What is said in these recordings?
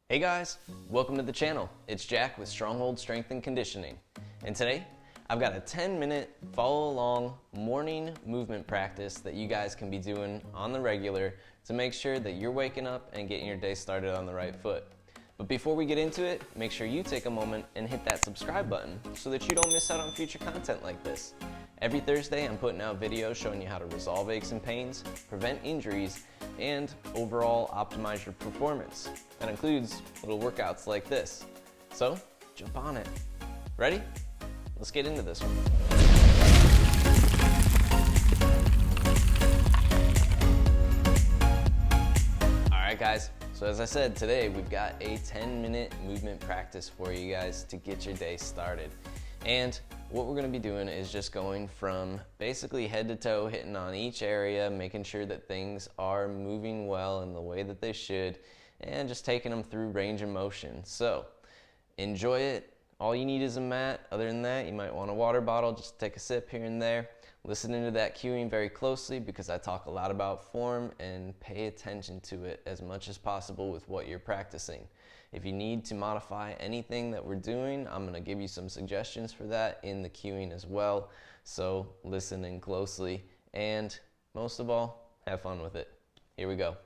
Hey guys, welcome to the channel. It's Jack with Stronghold Strength and Conditioning. And today, I've got a 10-minute follow along morning movement practice that you guys can be doing on the regular to make sure that you're waking up and getting your day started on the right foot. But before we get into it, make sure you take a moment and hit that subscribe button so that you don't miss out on future content like this. Every Thursday, I'm putting out videos showing you how to resolve aches and pains, prevent injuries, and overall optimize your performance. That includes little workouts like this. So, jump on it. Ready? Let's get into this one. All right, guys. So as I said, today we've got a 10-minute movement practice for you guys to get your day started. And what we're gonna be doing is just going from basically head to toe, hitting on each area, making sure that things are moving well in the way that they should, and just taking them through range of motion. So enjoy it. All you need is a mat. Other than that, you might want a water bottle, just take a sip here and there. Listen into that cueing very closely because I talk a lot about form, and pay attention to it as much as possible with what you're practicing. If you need to modify anything that we're doing, I'm gonna give you some suggestions for that in the cueing as well. So listen in closely, and most of all, have fun with it. Here we go.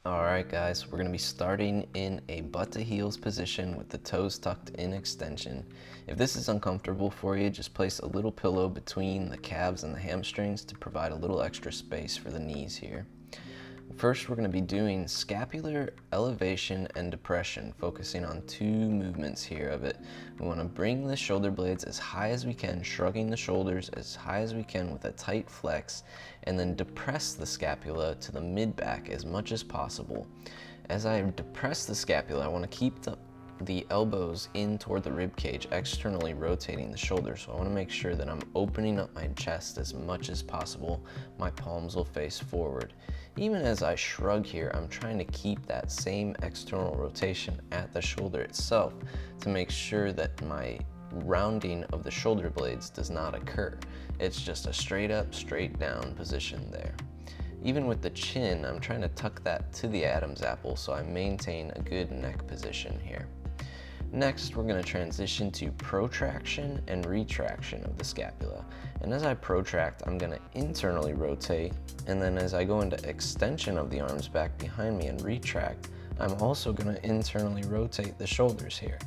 All right, guys, we're gonna be starting in a butt to heels position with the toes tucked in extension. If this is uncomfortable for you, just place a little pillow between the calves and the hamstrings to provide a little extra space for the knees here. First, we're gonna be doing scapular elevation and depression, focusing on two movements here of it. We wanna bring the shoulder blades as high as we can, shrugging the shoulders as high as we can with a tight flex, and then depress the scapula to the mid-back as much as possible. As I depress the scapula, I wanna keep the elbows in toward the rib cage, externally rotating the shoulder. So I want to make sure that I'm opening up my chest as much as possible. My palms will face forward. Even as I shrug here, I'm trying to keep that same external rotation at the shoulder itself to make sure that my rounding of the shoulder blades does not occur. It's just a straight up, straight down position there. Even with the chin, I'm trying to tuck that to the Adam's apple so I maintain a good neck position here. Next, we're going to transition to protraction and retraction of the scapula. And as I protract, I'm going to internally rotate, and then as I go into extension of the arms back behind me and retract, I'm also going to internally rotate the shoulders here.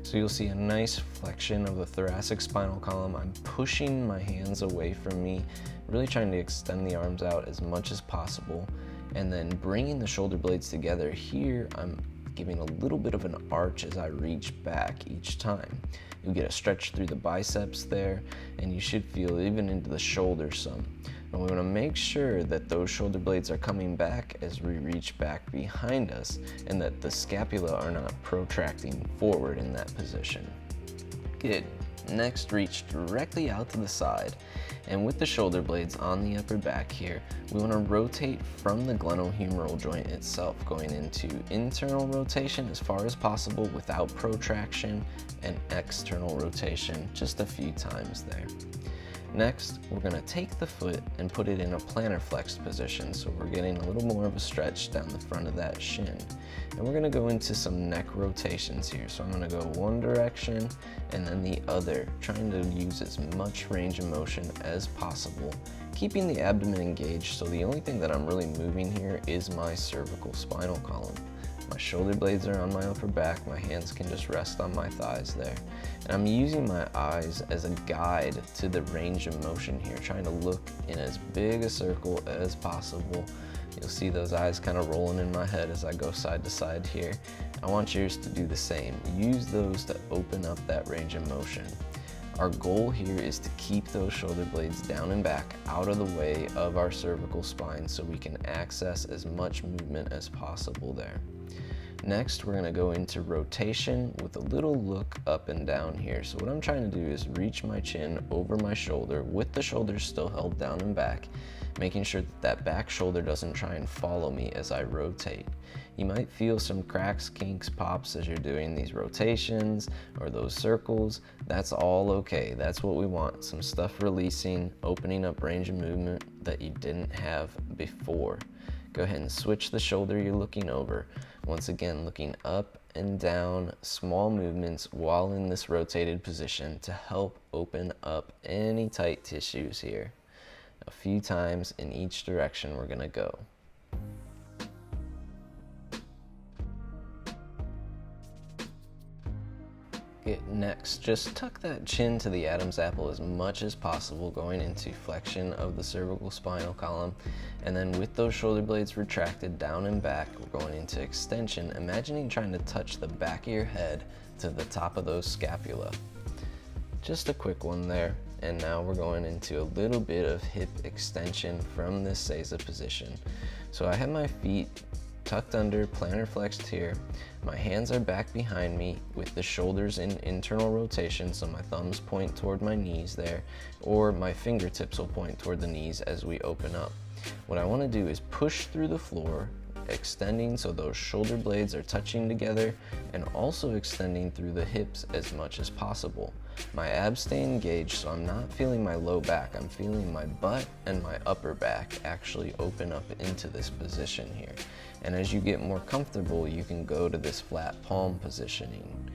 So you'll see a nice flexion of the thoracic spinal column. I'm pushing my hands away from me, really trying to extend the arms out as much as possible, and then bringing the shoulder blades together. Here, I'm giving a little bit of an arch as I reach back each time. You'll get a stretch through the biceps there, and you should feel even into the shoulder some. And we want to make sure that those shoulder blades are coming back as we reach back behind us, and that the scapula are not protracting forward in that position. Good. Next, reach directly out to the side, and with the shoulder blades on the upper back here, we want to rotate from the glenohumeral joint itself, going into internal rotation as far as possible without protraction, and external rotation just a few times there. Next, we're going to take the foot and put it in a plantar flexed position, so we're getting a little more of a stretch down the front of that shin. And we're going to go into some neck rotations here. So I'm going to go one direction and then the other, trying to use as much range of motion as possible, keeping the abdomen engaged, so the only thing that I'm really moving here is my cervical spinal column. My shoulder blades are on my upper back, my hands can just rest on my thighs there. And I'm using my eyes as a guide to the range of motion here, trying to look in as big a circle as possible. You'll see those eyes kind of rolling in my head as I go side to side here. I want yours to do the same. Use those to open up that range of motion. Our goal here is to keep those shoulder blades down and back, out of the way of our cervical spine, so we can access as much movement as possible there. Next, we're going to go into rotation with a little look up and down here. So what I'm trying to do is reach my chin over my shoulder with the shoulders still held down and back, making sure that that back shoulder doesn't try and follow me as I rotate. You might feel some cracks, kinks, pops as you're doing these rotations or those circles. That's all okay. That's what we want. Some stuff releasing, opening up range of movement that you didn't have before. Go ahead and switch the shoulder you're looking over. Once again, looking up and down, small movements while in this rotated position to help open up any tight tissues here. A few times in each direction we're gonna go. Next, just tuck that chin to the Adam's apple as much as possible, going into flexion of the cervical spinal column. And then with those shoulder blades retracted down and back, we're going into extension, imagining trying to touch the back of your head to the top of those scapula. Just a quick one there. And now we're going into a little bit of hip extension from this Seiza position. So I have my feet tucked under, plantar flexed here. My hands are back behind me with the shoulders in internal rotation, so my thumbs point toward my knees there, or my fingertips will point toward the knees as we open up. What I want to do is push through the floor, extending so those shoulder blades are touching together, and also extending through the hips as much as possible. My abs stay engaged, so I'm not feeling my low back, I'm feeling my butt and my upper back actually open up into this position here. And as you get more comfortable, you can go to this flat palm positioning.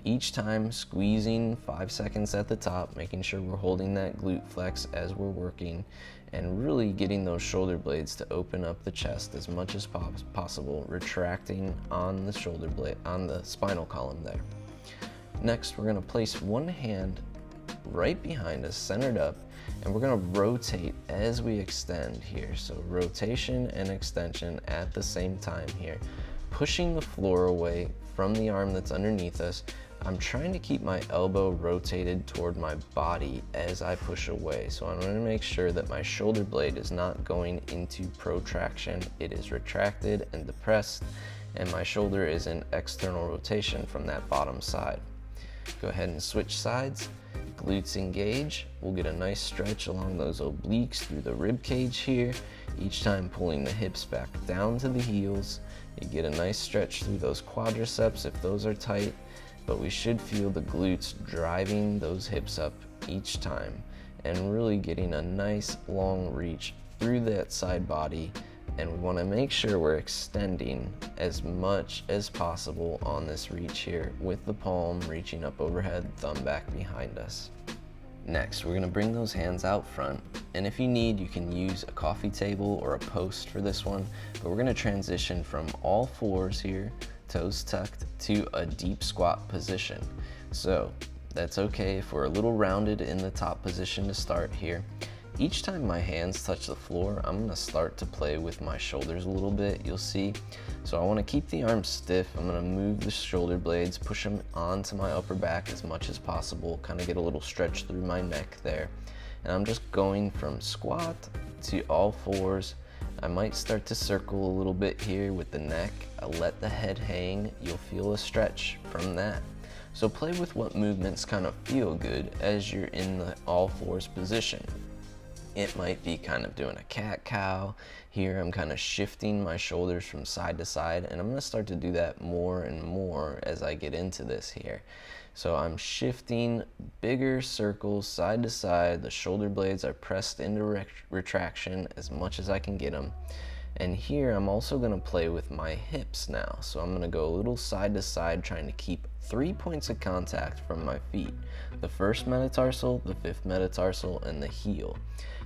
Each time squeezing 5 seconds at the top, making sure we're holding that glute flex as we're working, and really getting those shoulder blades to open up the chest as much as possible, retracting on the shoulder blade, on the spinal column there. Next, we're gonna place one hand right behind us, centered up, and we're gonna rotate as we extend here. So rotation and extension at the same time here, pushing the floor away from the arm that's underneath us. I'm trying to keep my elbow rotated toward my body as I push away. So I'm gonna make sure that my shoulder blade is not going into protraction. It is retracted and depressed, and my shoulder is in external rotation from that bottom side. Go ahead and switch sides. Glutes engage. We'll get a nice stretch along those obliques through the rib cage here. Each time pulling the hips back down to the heels. You get a nice stretch through those quadriceps if those are tight, but we should feel the glutes driving those hips up each time and really getting a nice long reach through that side body. And we want to make sure we're extending as much as possible on this reach here, with the palm reaching up overhead, thumb back behind us. Next, we're going to bring those hands out front, and if you need, you can use a coffee table or a post for this one, but we're going to transition from all fours here, toes tucked, to a deep squat position. So that's okay if we're a little rounded in the top position to start here. Each time my hands touch the floor, I'm gonna start to play with my shoulders a little bit, you'll see. So I wanna keep the arms stiff. I'm gonna move the shoulder blades, push them onto my upper back as much as possible, kind of get a little stretch through my neck there. And I'm just going from squat to all fours. I might start to circle a little bit here with the neck. I'll let the head hang. You'll feel a stretch from that. So play with what movements kind of feel good as you're in the all fours position. It might be kind of doing a cat-cow. Here I'm kind of shifting my shoulders from side to side, and I'm going to start to do that more and more as I get into this here. So I'm shifting bigger circles side to side. The shoulder blades are pressed into retraction as much as I can get them. And here I'm also going to play with my hips now. So I'm going to go a little side to side, trying to keep 3 points of contact from my feet. The first metatarsal, the fifth metatarsal, and the heel.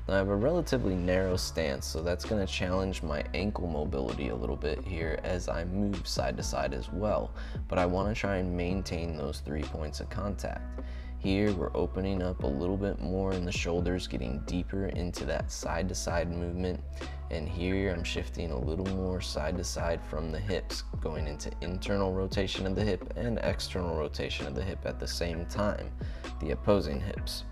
Now I have a relatively narrow stance, so that's going to challenge my ankle mobility a little bit here as I move side to side as well. But I want to try and maintain those 3 points of contact. Here we're opening up a little bit more in the shoulders, getting deeper into that side to side movement. And here I'm shifting a little more side to side from the hips, going into internal rotation of the hip and external rotation of the hip at the same time, the opposing hips.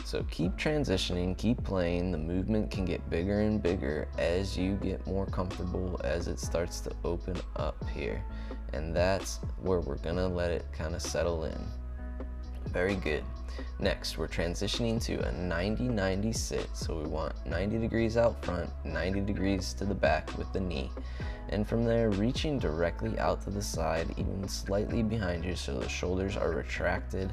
So keep transitioning, keep playing. The movement can get bigger and bigger as you get more comfortable, as it starts to open up here. And that's where we're gonna let it kind of settle in. Very good. Next, we're transitioning to a 90-90 sit. So we want 90 degrees out front, 90 degrees to the back with the knee. And from there, reaching directly out to the side, even slightly behind you so the shoulders are retracted.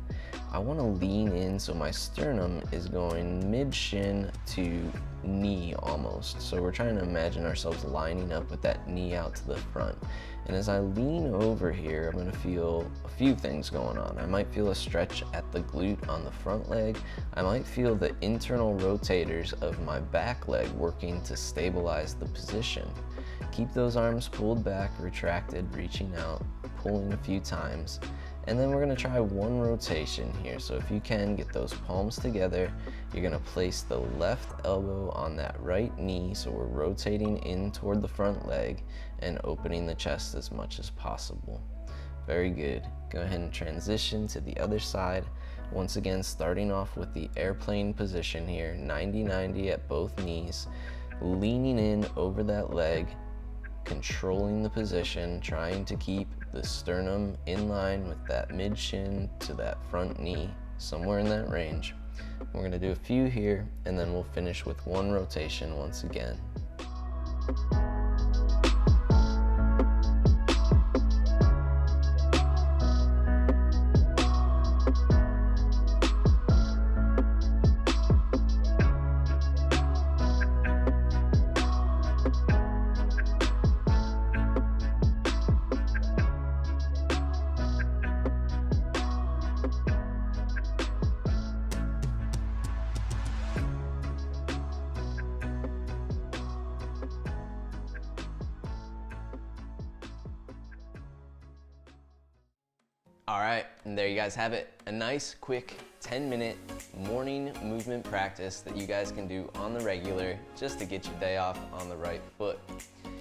I want to lean in so my sternum is going mid-shin to knee almost. So we're trying to imagine ourselves lining up with that knee out to the front. And as I lean over here, I'm gonna feel a few things going on. I might feel a stretch at the glute on the front leg. I might feel the internal rotators of my back leg working to stabilize the position. Keep those arms pulled back, retracted, reaching out, pulling a few times. And then we're gonna try one rotation here. So if you can, get those palms together. You're gonna place the left elbow on that right knee, so we're rotating in toward the front leg and opening the chest as much as possible. Very good. Go ahead and transition to the other side. Once again, starting off with the airplane position here, 90-90 at both knees, leaning in over that leg, controlling the position, trying to keep the sternum in line with that mid shin to that front knee, somewhere in that range. We're gonna do a few here, and then we'll finish with one rotation once again. All right, and there you guys have it. A nice, quick 10-minute morning movement practice that you guys can do on the regular just to get your day off on the right foot.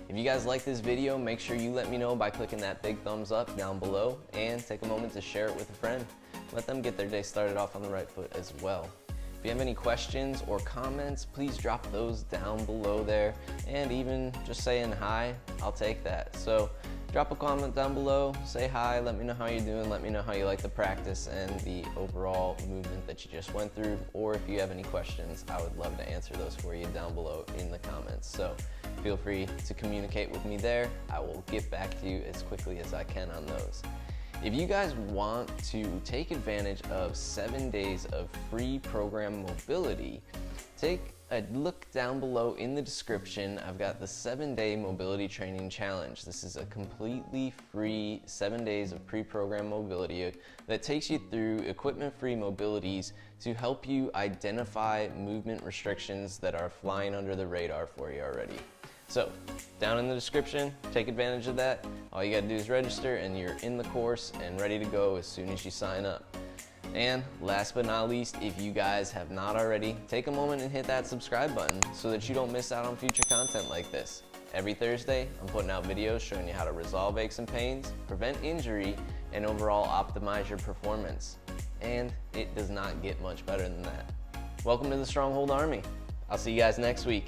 If you guys like this video, make sure you let me know by clicking that big thumbs up down below and take a moment to share it with a friend. Let them get their day started off on the right foot as well. If you have any questions or comments, please drop those down below there, and even just saying hi, I'll take that. So drop a comment down below, say hi, let me know how you're doing, let me know how you like the practice and the overall movement that you just went through, or if you have any questions, I would love to answer those for you down below in the comments. So feel free to communicate with me there. I will get back to you as quickly as I can on those. If you guys want to take advantage of 7 days of free program mobility, take a look down below in the description. I've got the 7-day mobility training challenge. This is a completely free 7 days of pre-program mobility that takes you through equipment-free mobilities to help you identify movement restrictions that are flying under the radar for you already. So down in the description, take advantage of that. All you gotta do is register and you're in the course and ready to go as soon as you sign up. And last but not least, if you guys have not already, take a moment and hit that subscribe button so that you don't miss out on future content like this. Every Thursday, I'm putting out videos showing you how to resolve aches and pains, prevent injury, and overall optimize your performance. And it does not get much better than that. Welcome to the Stronghold Army. I'll see you guys next week.